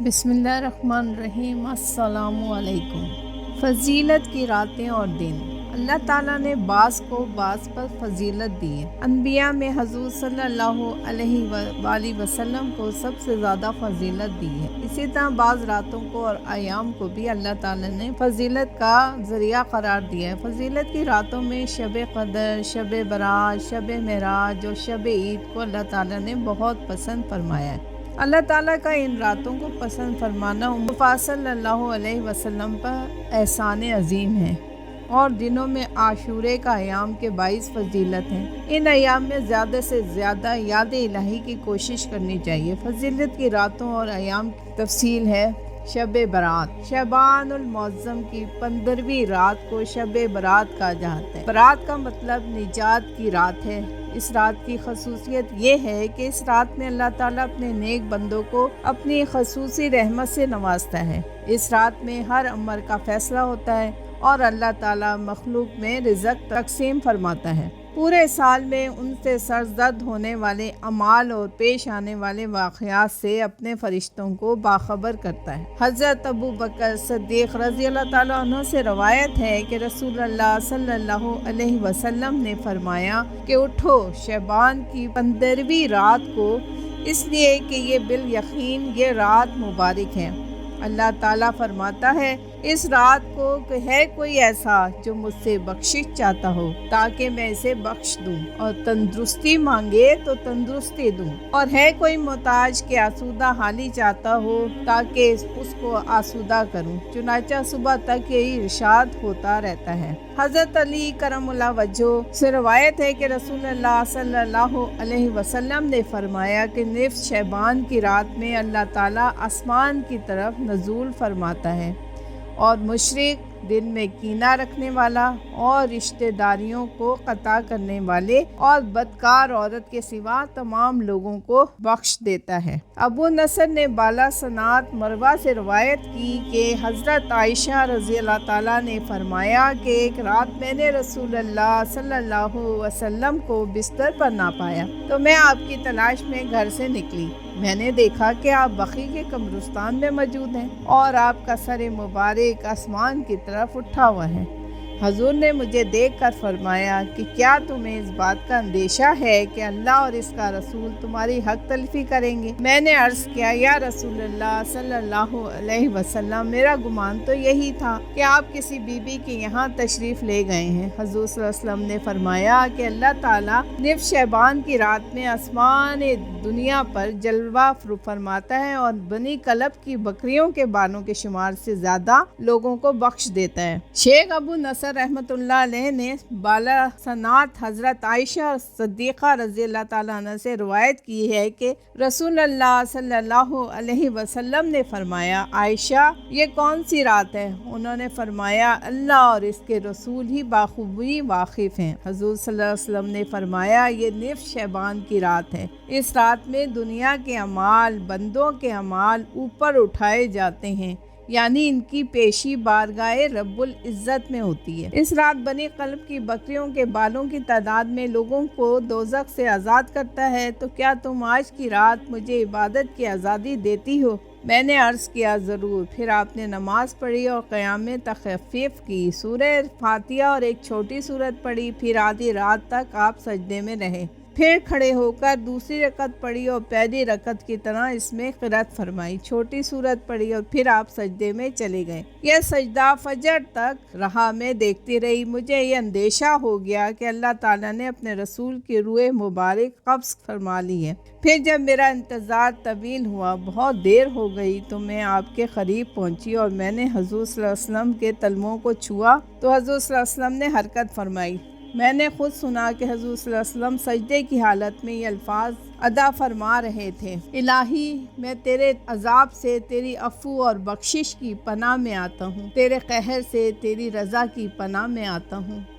بسم اللہ الرحمن الرحیم۔ السلام علیکم۔ فضیلت کی راتیں اور دن۔ اللہ تعالیٰ نے بعض کو بعض پر فضیلت دی ہے۔ انبیاء میں حضور صلی اللہ علیہ وآلہ وسلم کو سب سے زیادہ فضیلت دی ہے۔ اسی طرح بعض راتوں کو اور ایام کو بھی اللہ تعالیٰ نے فضیلت کا ذریعہ قرار دیا ہے۔ فضیلت کی راتوں میں شب قدر، شب برات، شب معراج اور شب عید کو اللہ تعالیٰ نے بہت پسند فرمایا ہے۔ اللہ تعالیٰ کا ان راتوں کو پسند فرمانا مصطفیٰ صلی اللہ علیہ وسلم پر احسان عظیم ہے، اور دنوں میں عاشورے کا ایام کے باعث فضیلت ہیں۔ ان ایام میں زیادہ سے زیادہ یاد الہی کی کوشش کرنی چاہیے۔ فضیلت کی راتوں اور ایام کی تفصیل ہے۔ شب برات، شعبان المعظم کی 15ویں رات کو شب برات کہا جاتا ہے۔ برات کا مطلب نجات کی رات ہے۔ اس رات کی خصوصیت یہ ہے کہ اس رات میں اللہ تعالیٰ اپنے نیک بندوں کو اپنی خصوصی رحمت سے نوازتا ہے۔ اس رات میں ہر امر کا فیصلہ ہوتا ہے اور اللہ تعالیٰ مخلوق میں رزق تقسیم فرماتا ہے۔ پورے سال میں ان سے سرزد ہونے والے اعمال اور پیش آنے والے واقعات سے اپنے فرشتوں کو باخبر کرتا ہے۔ حضرت ابو بکر صدیق رضی اللہ تعالیٰ عنہ سے روایت ہے کہ رسول اللہ صلی اللہ علیہ وسلم نے فرمایا کہ اٹھو شعبان کی 15ویں رات کو، اس لیے کہ یہ بالیقین یہ رات مبارک ہے۔ اللہ تعالیٰ فرماتا ہے اس رات کو کہ ہے کوئی ایسا جو مجھ سے بخشش چاہتا ہو تاکہ میں اسے بخش دوں، اور تندرستی مانگے تو تندرستی دوں، اور ہے کوئی محتاج کہ آسودہ حالی چاہتا ہو تاکہ اس کو آسودہ کروں۔ چنانچہ صبح تک یہی ارشاد ہوتا رہتا ہے۔ حضرت علی کرم اللہ وجہہ سے روایت ہے کہ رسول اللہ صلی اللہ علیہ وسلم نے فرمایا کہ نصف شعبان کی رات میں اللہ تعالیٰ آسمان کی طرف نزول فرماتا ہے، اور مشرک، دل میں کینہ رکھنے والا اور رشتہ داریوں کو قطع کرنے والے اور بدکار عورت کے سوا تمام لوگوں کو بخش دیتا ہے۔ ابو نصر نے بالا سناد مروہ سے روایت کی کہ حضرت عائشہ رضی اللہ تعالیٰ نے فرمایا کہ ایک رات میں نے رسول اللہ صلی اللہ علیہ وسلم کو بستر پر نہ پایا تو میں آپ کی تلاش میں گھر سے نکلی۔ میں نے دیکھا کہ آپ بقیع کے قبرستان میں موجود ہیں اور آپ کا سر مبارک آسمان کی طرف اٹھا ہوا ہے۔ حضور نے مجھے دیکھ کر فرمایا کہ کیا تمہیں اس بات کا اندیشہ ہے کہ اللہ اور اس کا رسول تمہاری حق تلفی کریں گے؟ میں نے عرض کیا یا رسول اللہ صلی اللہ علیہ وسلم، میرا گمان تو یہی تھا کہ آپ کسی بی بی کے یہاں تشریف لے گئے ہیں۔ حضور صلی اللہ علیہ وسلم نے فرمایا کہ اللہ تعالیٰ نصف شعبان کی رات میں آسمان دنیا پر جلوہ فرماتا ہے اور بنی کلب کی بکریوں کے بالوں کے شمار سے زیادہ لوگوں کو بخش دیتا ہے۔ شیخ ابو نصر رحمۃ اللہ علیہ نے بالا سناد حضرت عائشہ صدیقہ رضی اللہ تعالیٰ عنہ سے روایت کی ہے کہ رسول اللہ صلی اللہ علیہ وسلم نے فرمایا، عائشہ یہ کون سی رات ہے؟ انہوں نے فرمایا اللہ اور اس کے رسول ہی بخوبی واقف ہیں۔ حضور صلی اللہ علیہ وسلم نے فرمایا یہ نصف شعبان کی رات ہے۔ اس رات میں دنیا کے اعمال، بندوں کے اعمال اوپر اٹھائے جاتے ہیں، یعنی ان کی پیشی بارگاہ رب العزت میں ہوتی ہے۔ اس رات بنی قلب کی بکریوں کے بالوں کی تعداد میں لوگوں کو دوزخ سے آزاد کرتا ہے، تو کیا تم آج کی رات مجھے عبادت کی آزادی دیتی ہو؟ میں نے عرض کیا ضرور۔ پھر آپ نے نماز پڑھی اور قیام میں تخفیف کی، سورہ فاتحہ اور ایک چھوٹی سورت پڑھی، پھر آدھی رات تک آپ سجدے میں رہے، پھر کھڑے ہو کر دوسری رکعت پڑھی اور پہلی رکعت کی طرح اس میں قرات فرمائی، چھوٹی سورت پڑھی اور پھر آپ سجدے میں چلے گئے۔ یہ سجدہ فجر تک رہا، میں دیکھتی رہی۔ مجھے یہ اندیشہ ہو گیا کہ اللہ تعالیٰ نے اپنے رسول کی روح مبارک قبض فرما لی ہے۔ پھر جب میرا انتظار طویل ہوا، بہت دیر ہو گئی، تو میں آپ کے قریب پہنچی اور میں نے حضور صلی اللہ علیہ وسلم کے تلموں کو چھوا تو حضور صلی اللہ علیہ وسلم نے حرکت فرمائی۔ میں نے خود سنا کہ حضور صلی اللہ علیہ وسلم سجدے کی حالت میں یہ الفاظ ادا فرما رہے تھے، الہی میں تیرے عذاب سے تیری عفو اور بخشش کی پناہ میں آتا ہوں، تیرے قہر سے تیری رضا کی پناہ میں آتا ہوں۔